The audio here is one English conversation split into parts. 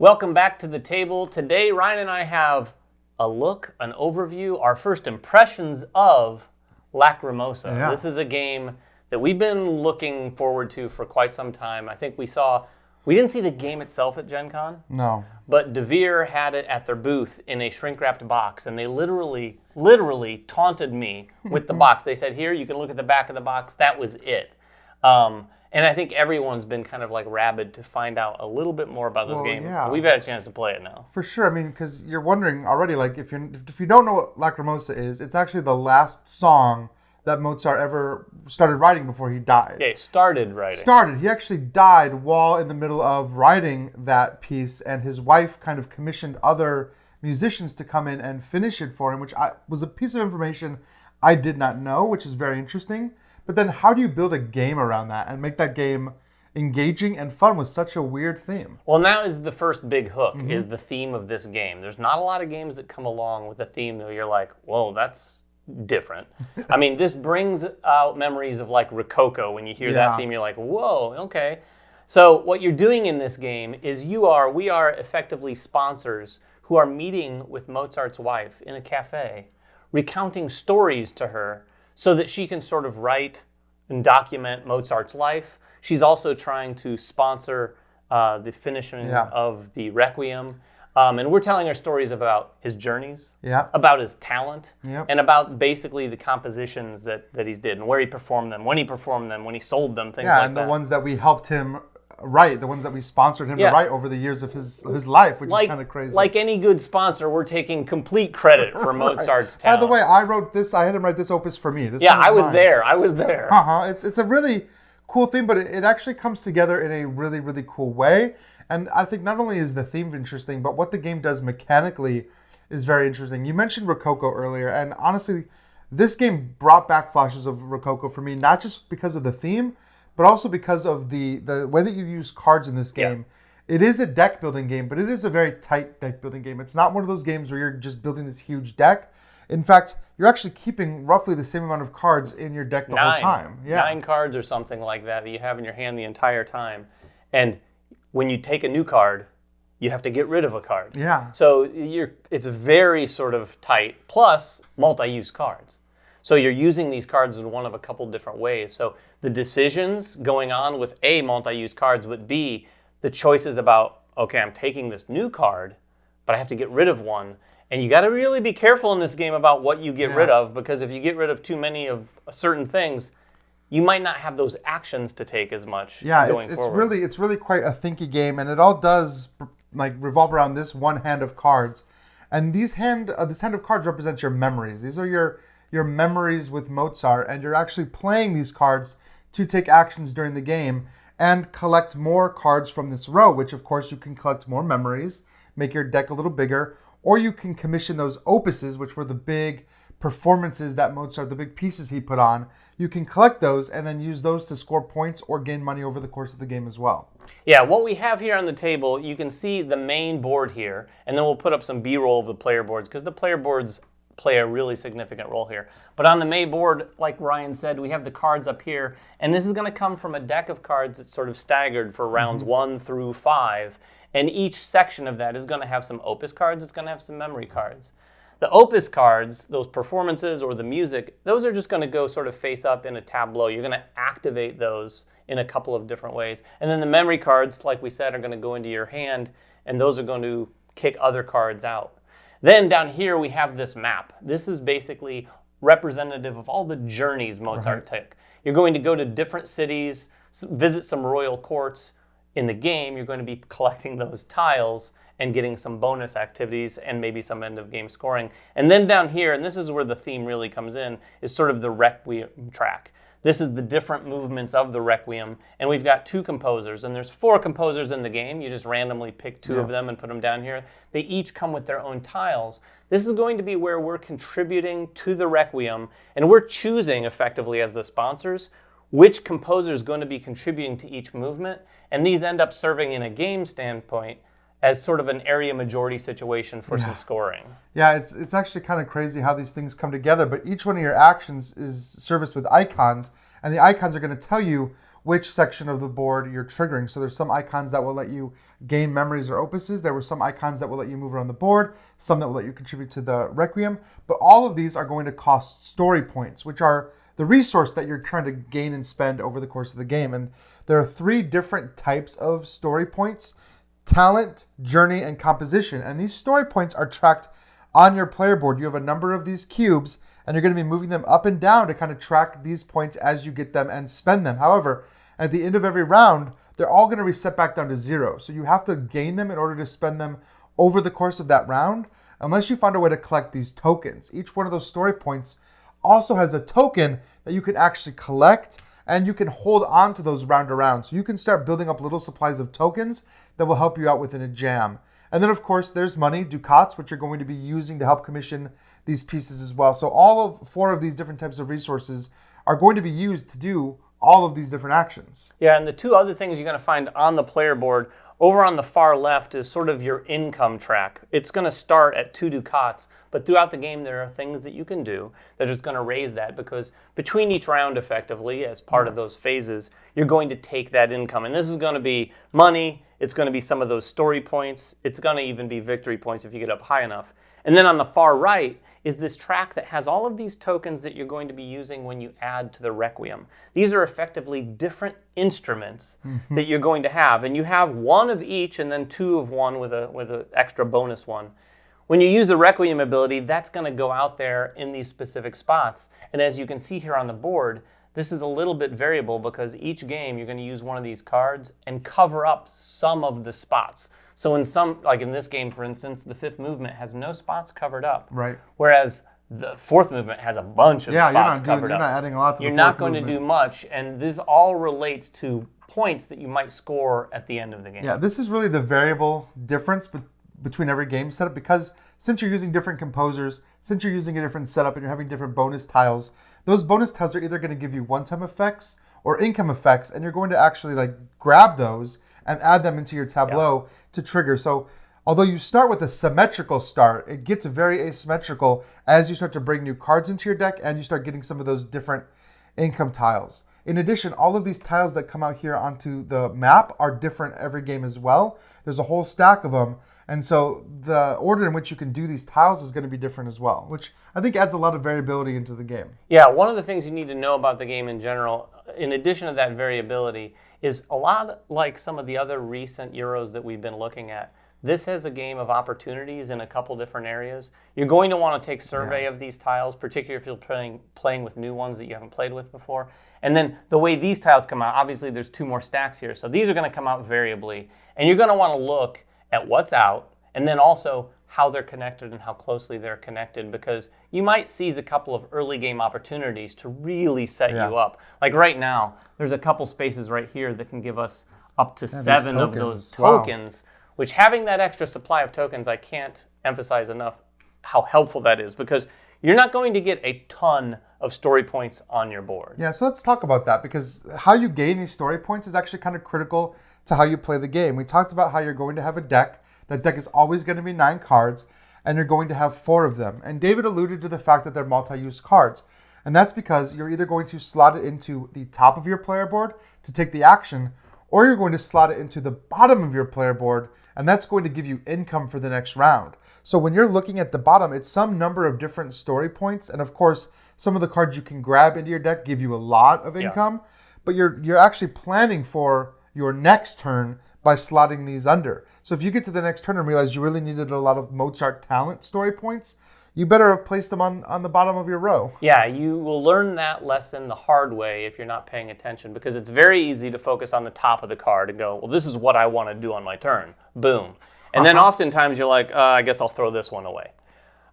Welcome back to the table. Today, Ryan and I have a look, an overview, our first impressions of Lacrimosa. Yeah. This is a game that we've been looking forward to for quite some time. I think we didn't see the game itself at Gen Con. No. But DeVere had it at their booth in a shrink-wrapped box, and they literally taunted me with the box. They said, here, you can look at the back of the box. That was it. And I think everyone's been kind of like rabid to find out a little bit more about this game. Yeah. We've had a chance to play it now. For sure. I mean, because you're wondering already, like, if you don't know what Lacrimosa is, it's actually the last song that Mozart ever started writing before he died. Yeah, he started writing. He actually died while in the middle of writing that piece, and his wife kind of commissioned other musicians to come in and finish it for him, which was a piece of information I did not know, which is very interesting. But then how do you build a game around that and make that game engaging and fun with such a weird theme? Well, now is the first big hook, is the theme of this game. There's not a lot of games that come along with a theme that you're like, whoa, that's different. I mean, this brings out memories of like Rococo. When you hear that theme, you're like, whoa, okay. So what you're doing in this game is we are effectively sponsors who are meeting with Mozart's wife in a cafe, recounting stories to her so that she can sort of write and document Mozart's life. She's also trying to sponsor the finishing of the Requiem. And we're telling her stories about his journeys, about his talent, and about basically the compositions that he's did and where he performed them, when he sold them, things like that. Yeah, and the ones that we helped him write, the ones that we sponsored him to write over the years of his life, which is kind of crazy. Like any good sponsor, we're taking complete credit for Mozart's talent. By the way, I had him write this opus for me. I was there. It's a really cool theme, but it actually comes together in a really, really cool way. And I think not only is the theme interesting, but what the game does mechanically is very interesting. You mentioned Rococo earlier, and honestly, this game brought back flashes of Rococo for me, not just because of the theme, but also because of the way that you use cards in this game. Yeah. It is a deck building game, but it is a very tight deck building game. It's not one of those games where you're just building this huge deck. In fact, you're actually keeping roughly the same amount of cards in your deck the whole time. Yeah. 9 cards or something like that you have in your hand the entire time. And when you take a new card, you have to get rid of a card. Yeah. So it's very sort of tight, plus multi-use cards. So you're using these cards in one of a couple different ways. So the decisions going on with A, multi-use cards, but B, the choices about, okay, I'm taking this new card, but I have to get rid of one. And you got to really be careful in this game about what you get rid of, because if you get rid of too many of certain things, you might not have those actions to take as much going forward. It's really quite a thinky game, and it all does like revolve around this one hand of cards. And this hand of cards represents your memories. These are your memories with Mozart, and you're actually playing these cards to take actions during the game and collect more cards from this row, which of course you can collect more memories, make your deck a little bigger, or you can commission those opuses, which were the big performances that Mozart, the big pieces he put on. You can collect those and then use those to score points or gain money over the course of the game as well. Yeah, what we have here on the table, you can see the main board here, and then we'll put up some B-roll of the player boards, because the player boards play a really significant role here. But on the main board, like Ryan said, we have the cards up here, and this is going to come from a deck of cards that's sort of staggered for rounds 1 through 5, and each section of that is going to have some opus cards, it's going to have some memory cards. The opus cards, those performances or the music, those are just going to go sort of face up in a tableau. You're going to activate those in a couple of different ways. And then the memory cards, like we said, are going to go into your hand, and those are going to kick other cards out. Then down here we have this map. This is basically representative of all the journeys Mozart took. You're going to go to different cities, visit some royal courts. In the game, you're going to be collecting those tiles and getting some bonus activities and maybe some end of game scoring. And then down here, and this is where the theme really comes in, is sort of the Requiem track. This is the different movements of the Requiem, and we've got 2 composers, and there's 4 composers in the game. You just randomly pick 2 of them and put them down here. They each come with their own tiles. This is going to be where we're contributing to the Requiem, and we're choosing effectively as the sponsors which composer is going to be contributing to each movement, and these end up serving in a game standpoint as sort of an area majority situation for some scoring. Yeah, it's actually kind of crazy how these things come together, but each one of your actions is serviced with icons, and the icons are going to tell you which section of the board you're triggering. So there's some icons that will let you gain memories or opuses. There were some icons that will let you move around the board, some that will let you contribute to the Requiem. But all of these are going to cost story points, which are the resource that you're trying to gain and spend over the course of the game. And there are 3 different types of story points: talent, journey, and composition. And these story points are tracked on your player board. You have a number of these cubes, and you're going to be moving them up and down to kind of track these points as you get them and spend them. However, at the end of every round, they're all going to reset back down to 0. So you have to gain them in order to spend them over the course of that round, unless you find a way to collect these tokens. Each one of those story points also has a token that you can actually collect, and you can hold on to those round to round. So you can start building up little supplies of tokens that will help you out within a jam. And then, of course, there's money, ducats, which you're going to be using to help commission these pieces as well. So all of 4 of these different types of resources are going to be used to do all of these different actions. Yeah, and the 2 other things you're going to find on the player board, over on the far left is sort of your income track. It's going to start at 2 ducats, but throughout the game there are things that you can do that is going to raise that, because between each round, effectively, as part of those phases, you're going to take that income. And this is going to be money, it's going to be some of those story points, it's going to even be victory points if you get up high enough. And then on the far right is this track that has all of these tokens that you're going to be using when you add to the Requiem. These are effectively different instruments that you're going to have, and you have 1 of each and then 2 of one with a extra bonus one. When you use the Requiem ability, that's going to go out there in these specific spots. And as you can see here on the board, this is a little bit variable, because each game you're going to use one of these cards and cover up some of the spots. So in some, like in this game, for instance, the 5th movement has no spots covered up. Right. Whereas the 4th movement has a bunch of spots covered up. You're not adding a lot to the 4th movement. You're not going to do much, and this all relates to points that you might score at the end of the game. Yeah, this is really the variable difference between every game setup, because since you're using different composers, since you're using a different setup and you're having different bonus tiles, those bonus tiles are either going to give you one-time effects or income effects, and you're going to actually like grab those and add them into your tableau to trigger. So although you start with a symmetrical start, it gets very asymmetrical as you start to bring new cards into your deck and you start getting some of those different income tiles. In addition, all of these tiles that come out here onto the map are different every game as well. There's a whole stack of them. And so the order in which you can do these tiles is going to be different as well, which I think adds a lot of variability into the game. Yeah, one of the things you need to know about the game in general, in addition to that variability, is a lot like some of the other recent Euros that we've been looking at. This is a game of opportunities in a couple different areas. You're going to want to take survey of these tiles, particularly if you're playing with new ones that you haven't played with before. And then the way these tiles come out, obviously there's 2 more stacks here, so these are going to come out variably. And you're going to want to look at what's out, and then also how they're connected and how closely they're connected, because you might seize a couple of early game opportunities to really set you up. Like right now, there's a couple spaces right here that can give us up to 7 of those tokens, which, having that extra supply of tokens, I can't emphasize enough how helpful that is, because you're not going to get a ton of story points on your board. Yeah, so let's talk about that, because how you gain these story points is actually kind of critical to how you play the game. We talked about how you're going to have a deck. That deck is always going to be 9 cards, and you're going to have 4 of them. And David alluded to the fact that they're multi-use cards. And that's because you're either going to slot it into the top of your player board to take the action, or you're going to slot it into the bottom of your player board, and that's going to give you income for the next round. So when you're looking at the bottom, it's some number of different story points, and of course, some of the cards you can grab into your deck give you a lot of income, but you're actually planning for your next turn by slotting these under. So if you get to the next turn and realize you really needed a lot of Mozart talent story points, you better have placed them on the bottom of your row. Yeah, you will learn that lesson the hard way if you're not paying attention, because it's very easy to focus on the top of the card and go, well, this is what I want to do on my turn. Boom. And then oftentimes you're like, I guess I'll throw this one away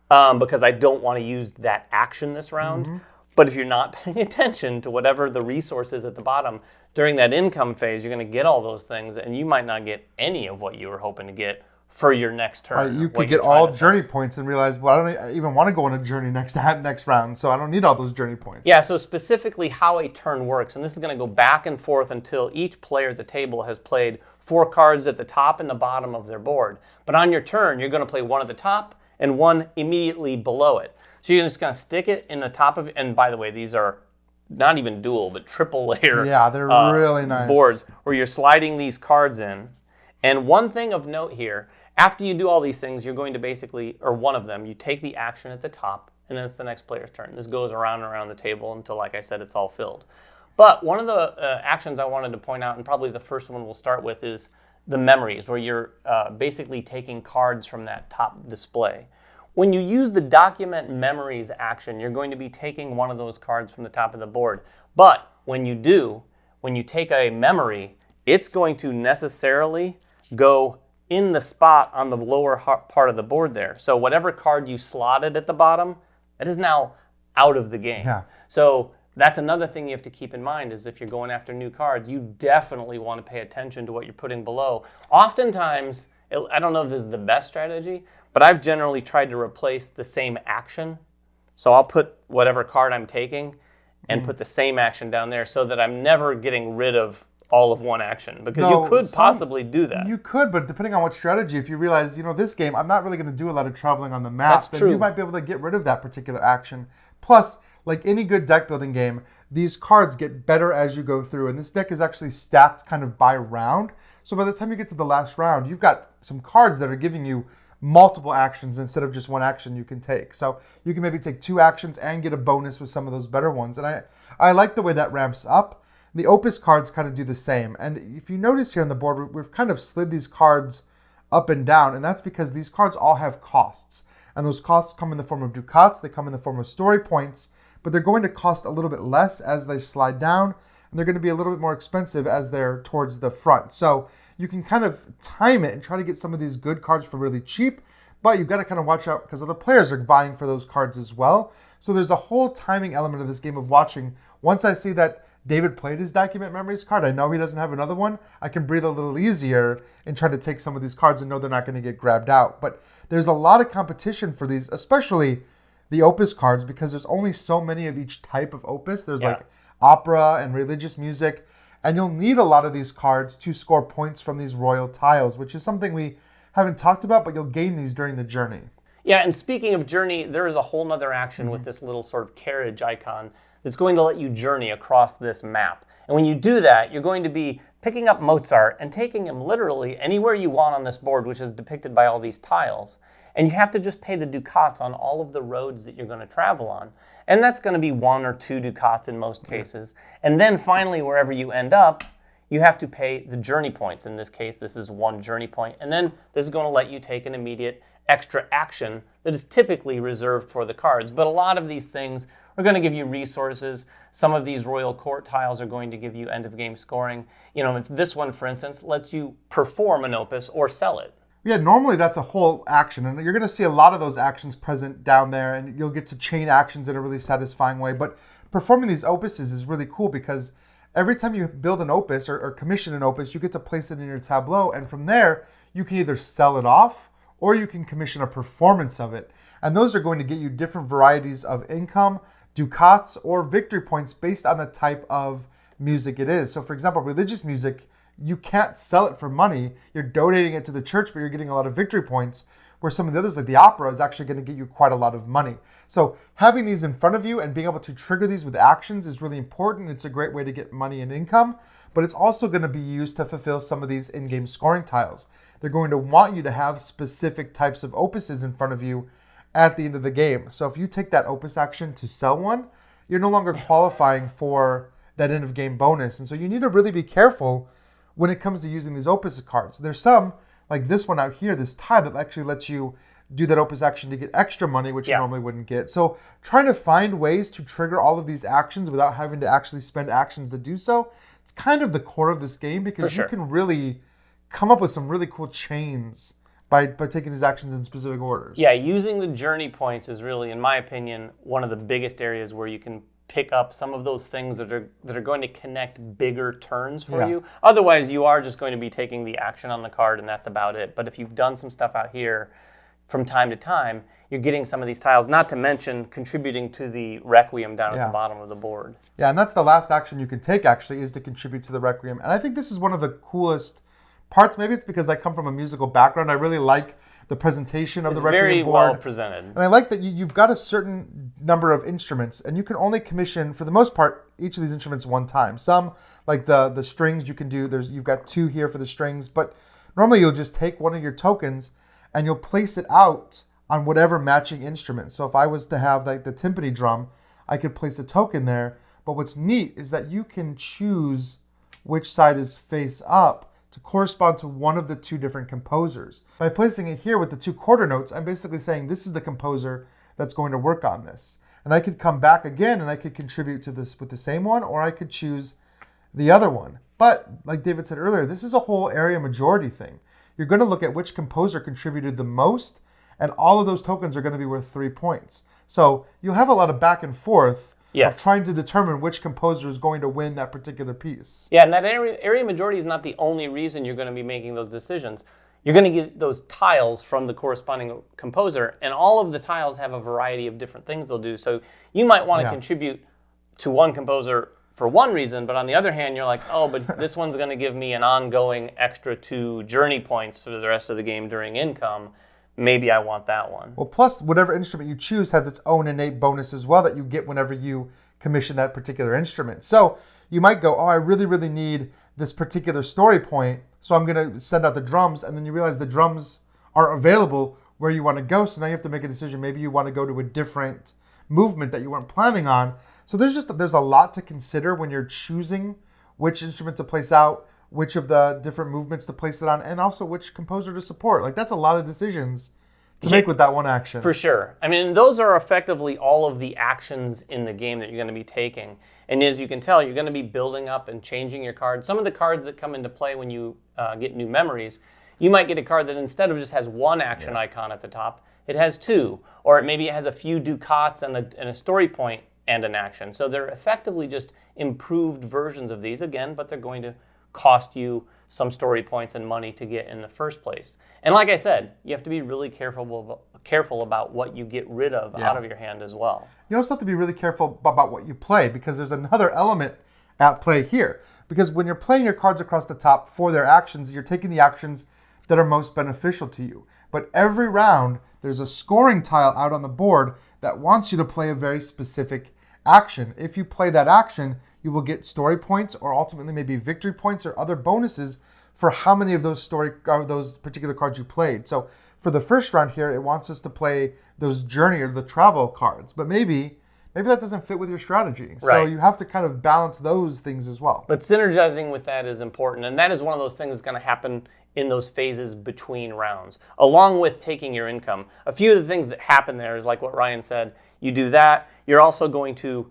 because I don't want to use that action this round. But if you're not paying attention to whatever the resource is at the bottom, during that income phase, you're going to get all those things, and you might not get any of what you were hoping to get for your next turn. You could get all journey points and realize, well, I don't even want to go on a journey next round, so I don't need all those journey points. Yeah, so specifically how a turn works, and this is going to go back and forth until each player at the table has played 4 cards at the top and the bottom of their board. But on your turn, you're going to play 1 at the top and 1 immediately below it. So you're just going to stick it in the top of it. And by the way, these are not even dual, but triple layer Yeah, they're really nice. boards where you're sliding these cards in. And one thing of note here, after you do all these things, you're going to basically, or one of them, you take the action at the top, and then it's the next player's turn. This goes around and around the table until, like I said, it's all filled. But one of the actions I wanted to point out, and probably the first one we'll start with, is the memories, where you're basically taking cards from that top display. When you use the document memories action, you're going to be taking one of those cards from the top of the board. But when you do, when you take a memory, it's going to necessarily go in the spot on the lower part of the board there. So whatever card you slotted at the bottom, that is now out of the game. Yeah. So that's another thing you have to keep in mind is if you're going after new cards, you definitely want to pay attention to what you're putting below. Oftentimes, I don't know if this is the best strategy, but I've generally tried to replace the same action. So I'll put whatever card I'm taking and put the same action down there so that I'm never getting rid of all of one action, because you could possibly do that. You could, but depending on what strategy, if you realize, this game, I'm not really going to do a lot of traveling on the map, That's then true. you might be able to get rid of that particular action. Plus, like any good deck building game, these cards get better as you go through, and this deck is actually stacked kind of by round. So by the time you get to the last round, you've got some cards that are giving you multiple actions instead of just one action you can take. So you can maybe take 2 actions and get a bonus with some of those better ones. And I like the way that ramps up. The Opus cards kind of do the same. And if you notice here on the board, we've kind of slid these cards up and down, and that's because these cards all have costs. And those costs come in the form of ducats, they come in the form of story points, but they're going to cost a little bit less as they slide down, and they're going to be a little bit more expensive as they're towards the front. So you can kind of time it and try to get some of these good cards for really cheap, but you've got to kind of watch out because other players are vying for those cards as well. So there's a whole timing element of this game of watching. Once I see that David played his document memories card, I know he doesn't have another one, I can breathe a little easier and try to take some of these cards and know they're not going to get grabbed out. But there's a lot of competition for these, especially the Opus cards, because there's only so many of each type of Opus. There's like opera and religious music, and you'll need a lot of these cards to score points from these royal tiles, which is something we haven't talked about, but you'll gain these during the journey. Yeah, and speaking of journey, there is a whole nother action with this little sort of carriage icon that's going to let you journey across this map. And when you do that, you're going to be picking up Mozart and taking him literally anywhere you want on this board, which is depicted by all these tiles. And you have to just pay the ducats on all of the roads that you're going to travel on. And that's going to be 1 or 2 ducats in most cases. And then finally, wherever you end up, you have to pay the journey points. In this case, this is 1 journey point. And then this is going to let you take an immediate extra action that is typically reserved for the cards. But a lot of these things are going to give you resources. Some of these royal court tiles are going to give you end of game scoring. If this one, for instance, lets you perform an opus or sell it. Yeah, normally that's a whole action, and you're going to see a lot of those actions present down there, and you'll get to chain actions in a really satisfying way. But performing these opuses is really cool because every time you build an opus or commission an opus, you get to place it in your tableau, and from there, you can either sell it off or you can commission a performance of it. And those are going to get you different varieties of income, ducats, or victory points based on the type of music it is. So for example, religious music, you can't sell it for money. You're donating it to the church, but you're getting a lot of victory points, where some of the others, like the opera, is actually going to get you quite a lot of money. So having these in front of you and being able to trigger these with actions is really important. It's a great way to get money and income, but it's also going to be used to fulfill some of these in-game scoring tiles. They're going to want you to have specific types of opuses in front of you at the end of the game. So if you take that opus action to sell one, you're no longer qualifying for that end of game bonus. And so you need to really be careful when it comes to using these opus cards. There's some, like this one out here, this tile, that actually lets you do that opus action to get extra money, which you normally wouldn't get. So trying to find ways to trigger all of these actions without having to actually spend actions to do so, it's kind of the core of this game, because you can really come up with some really cool chains by taking these actions in specific orders. Yeah, using the journey points is really, in my opinion, one of the biggest areas where you can pick up some of those things that are going to connect bigger turns for you. Otherwise, you are just going to be taking the action on the card, and that's about it. But if you've done some stuff out here from time to time, you're getting some of these tiles, not to mention contributing to the Requiem down at the bottom of the board. Yeah, and that's the last action you can take, actually, is to contribute to the Requiem. And I think this is one of the coolest parts. Maybe it's because I come from a musical background. I really like the presentation of It's the Requiem very board. well presented. And I like that you've got a certain number of instruments, and you can only commission, for the most part, each of these instruments one time. Some, like the strings, you can do. You've got 2 here for the strings, but normally you'll just take one of your tokens and you'll place it out on whatever matching instrument. So if I was to have like the timpani drum, I could place a token there. But what's neat is that you can choose which side is face up to correspond to one of the 2 different composers. By placing it here with the 2 quarter notes, I'm basically saying this is the composer that's going to work on this. And I could come back again and I could contribute to this with the same one, or I could choose the other one. But like David said earlier, this is a whole area majority thing. You're going to look at which composer contributed the most, and all of those tokens are going to be worth 3 points. So you'll have a lot of back and forth of trying to determine which composer is going to win that particular piece. Yeah, and that area majority is not the only reason you're going to be making those decisions. You're going to get those tiles from the corresponding composer, and all of the tiles have a variety of different things they'll do. So you might want to contribute to one composer for one reason, but on the other hand, you're like, oh, but this one's going to give me an ongoing extra 2 journey points for the rest of the game during income. Maybe I want that one. Well, plus whatever instrument you choose has its own innate bonus as well that you get whenever you commission that particular instrument. So you might go, oh, I really, really need this particular story point, so I'm going to send out the drums, and then you realize the drums are available where you want to go, so now you have to make a decision. Maybe you want to go to a different movement that you weren't planning on. So there's a lot to consider when you're choosing which instrument to place out, which of the different movements to place it on, and also which composer to support. Like, that's a lot of decisions to make with that one action. For sure. I mean, those are effectively all of the actions in the game that you're going to be taking. And as you can tell, you're going to be building up and changing your cards. Some of the cards that come into play when you get new memories, you might get a card that instead of just has one action icon at the top, it has 2. Or maybe it has a few ducats and a story point and an action. So they're effectively just improved versions of these again, but they're going to cost you some story points and money to get in the first place. And like I said, you have to be really careful about what you get rid of out of your hand as well. You also have to be really careful about what you play, because there's another element at play here. Because when you're playing your cards across the top for their actions, you're taking the actions that are most beneficial to you. But every round, there's a scoring tile out on the board that wants you to play a very specific action. If you play that action, you will get story points, or ultimately maybe victory points or other bonuses for how many of those particular cards you played. So for the first round here, it wants us to play those journey or the travel cards, but maybe that doesn't fit with your strategy. So you have to kind of balance those things as well. But synergizing with that is important, and that is one of those things that's going to happen in those phases between rounds, along with taking your income. A few of the things that happen there is like what Ryan said. You do that, you're also going to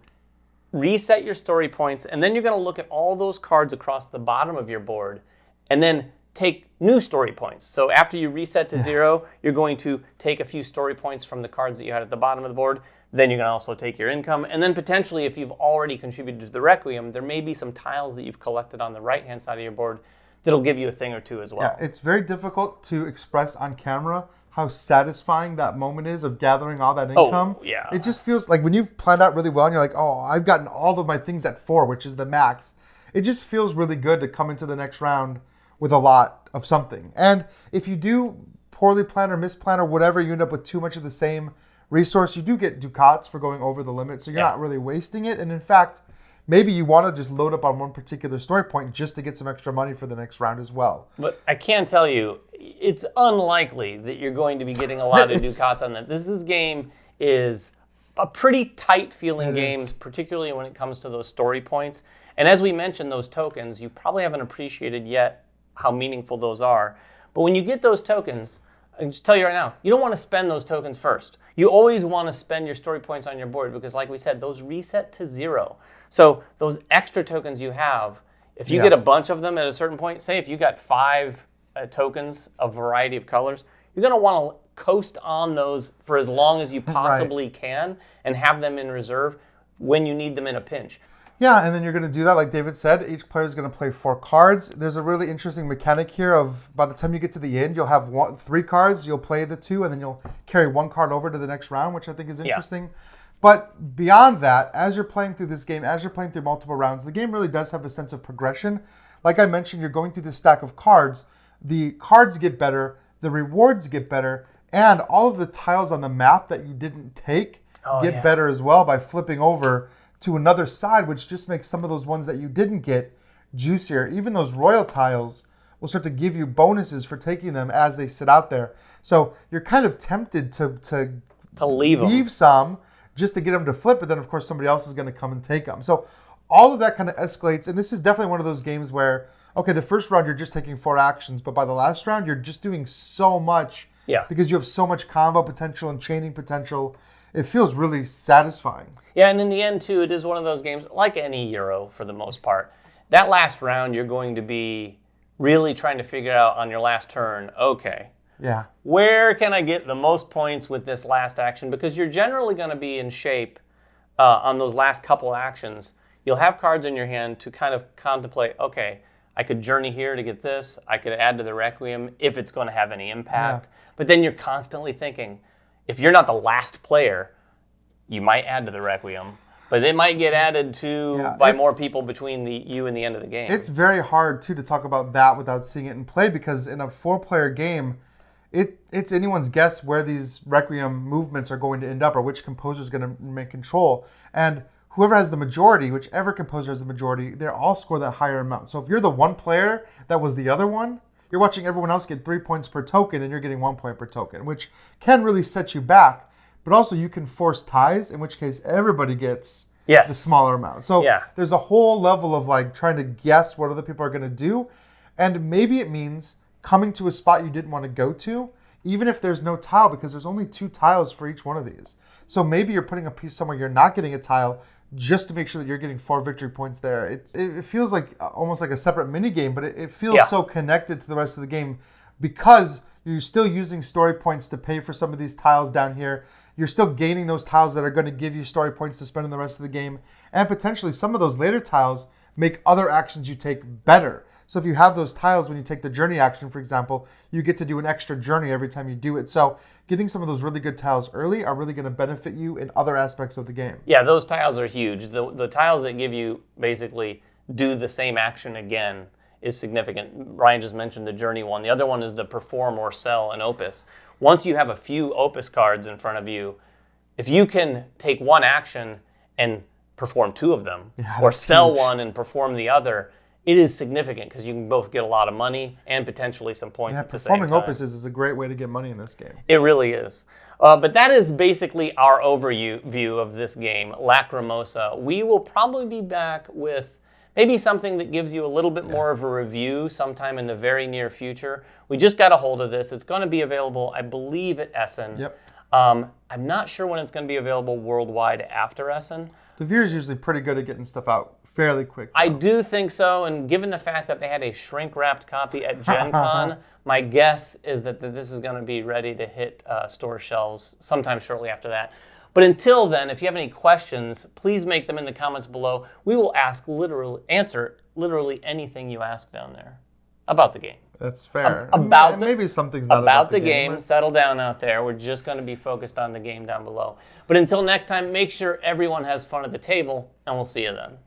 reset your story points, and then you're going to look at all those cards across the bottom of your board and then take new story points. So after you reset to 0, you're going to take a few story points from the cards that you had at the bottom of the board. Then you're going to also take your income. And then potentially, if you've already contributed to the Requiem, there may be some tiles that you've collected on the right-hand side of your board that'll give you a thing or two as well. Yeah, it's very difficult to express on camera how satisfying that moment is of gathering all that income. Oh, yeah. It just feels like when you've planned out really well and you're like, oh, I've gotten all of my things at 4, which is the max. It just feels really good to come into the next round with a lot of something. And if you do poorly plan or misplan or whatever, you end up with too much of the same resource, you do get ducats for going over the limit, so you're not really wasting it. And in fact, maybe you want to just load up on one particular story point just to get some extra money for the next round as well. But I can tell you, it's unlikely that you're going to be getting a lot of ducats on that. This game is a pretty tight-feeling game, particularly when it comes to those story points. And as we mentioned, those tokens, you probably haven't appreciated yet how meaningful those are. But when you get those tokens, I can just tell you right now, you don't want to spend those tokens first. You always want to spend your story points on your board because, like we said, those reset to 0. So those extra tokens you have, if you get a bunch of them at a certain point, say if you got 5 tokens of a variety of colors, you're going to want to coast on those for as long as you possibly can and have them in reserve when you need them in a pinch. Yeah, and then you're going to do that, like David said. Each player is going to play 4 cards. There's a really interesting mechanic here of by the time you get to the end, you'll have 3 cards. You'll play the 2, and then you'll carry 1 card over to the next round, which I think is interesting. Yeah. But beyond that, as you're playing through this game, as you're playing through multiple rounds, the game really does have a sense of progression. Like I mentioned, you're going through this stack of cards. The cards get better. the rewards get better, and all of the tiles on the map that you didn't take get better as well by flipping over to another side, which just makes some of those ones that you didn't get juicier. Even those royal tiles will start to give you bonuses for taking them as they sit out there. So you're kind of tempted to leave some just to get them to flip, but then of course somebody else is going to come and take them. So all of that kind of escalates, and this is definitely one of those games where, okay, the first round you're just taking 4 actions, but by the last round you're just doing so much because you have so much combo potential and chaining potential. It feels really satisfying. Yeah, and in the end, too, it is one of those games, like any Euro for the most part. That last round, you're going to be really trying to figure out on your last turn, okay, where can I get the most points with this last action? Because you're generally going to be in shape on those last couple actions. You'll have cards in your hand to kind of contemplate, okay, I could journey here to get this. I could add to the Requiem if it's going to have any impact. But then you're constantly thinking, if you're not the last player, you might add to the Requiem, but it might get added to by more people between you and the end of the game. It's very hard, too, to talk about that without seeing it in play, because in a 4-player game, it's anyone's guess where these Requiem movements are going to end up or which composer is going to make control. And whoever has the majority, whichever composer has the majority, they all score that higher amount. So if you're the one player that was the other one, you're watching everyone else get 3 points per token and you're getting 1 point per token, which can really set you back. But also you can force ties, in which case everybody gets the smaller amount. So there's a whole level of like trying to guess what other people are going to do. And maybe it means coming to a spot you didn't want to go to, even if there's no tile, because there's only 2 tiles for each one of these. So maybe you're putting a piece somewhere you're not getting a tile just to make sure that you're getting 4 victory points there. It feels like almost like a separate mini game, but it feels so connected to the rest of the game because you're still using story points to pay for some of these tiles down here. You're still gaining those tiles that are going to give you story points to spend in the rest of the game. And potentially some of those later tiles make other actions you take better. So if you have those tiles when you take the journey action, for example, you get to do an extra journey every time you do it. So getting some of those really good tiles early are really going to benefit you in other aspects of the game. Yeah, those tiles are huge. The tiles that give you basically do the same action again is significant. Ryan just mentioned the journey one. The other one is the perform or sell an opus. Once you have a few opus cards in front of you, if you can take one action and perform 2 of them, or sell one and perform the other, it is significant because you can both get a lot of money and potentially some points at the same time. Performing opuses is a great way to get money in this game. It really is. But that is basically our overview of this game, Lacrimosa. We will probably be back with maybe something that gives you a little bit more of a review sometime in the very near future. We just got a hold of this. It's going to be available, I believe, at Essen. Yep. I'm not sure when it's going to be available worldwide after Essen. The Veer's usually pretty good at getting stuff out fairly quick, though. I do think so, and given the fact that they had a shrink-wrapped copy at Gen Con, my guess is that this is going to be ready to hit store shelves sometime shortly after that. But until then, if you have any questions, please make them in the comments below. We will answer literally anything you ask down there about the game. That's fair. Maybe something's not about the game. Settle down out there. We're just going to be focused on the game down below. But until next time, make sure everyone has fun at the table, and we'll see you then.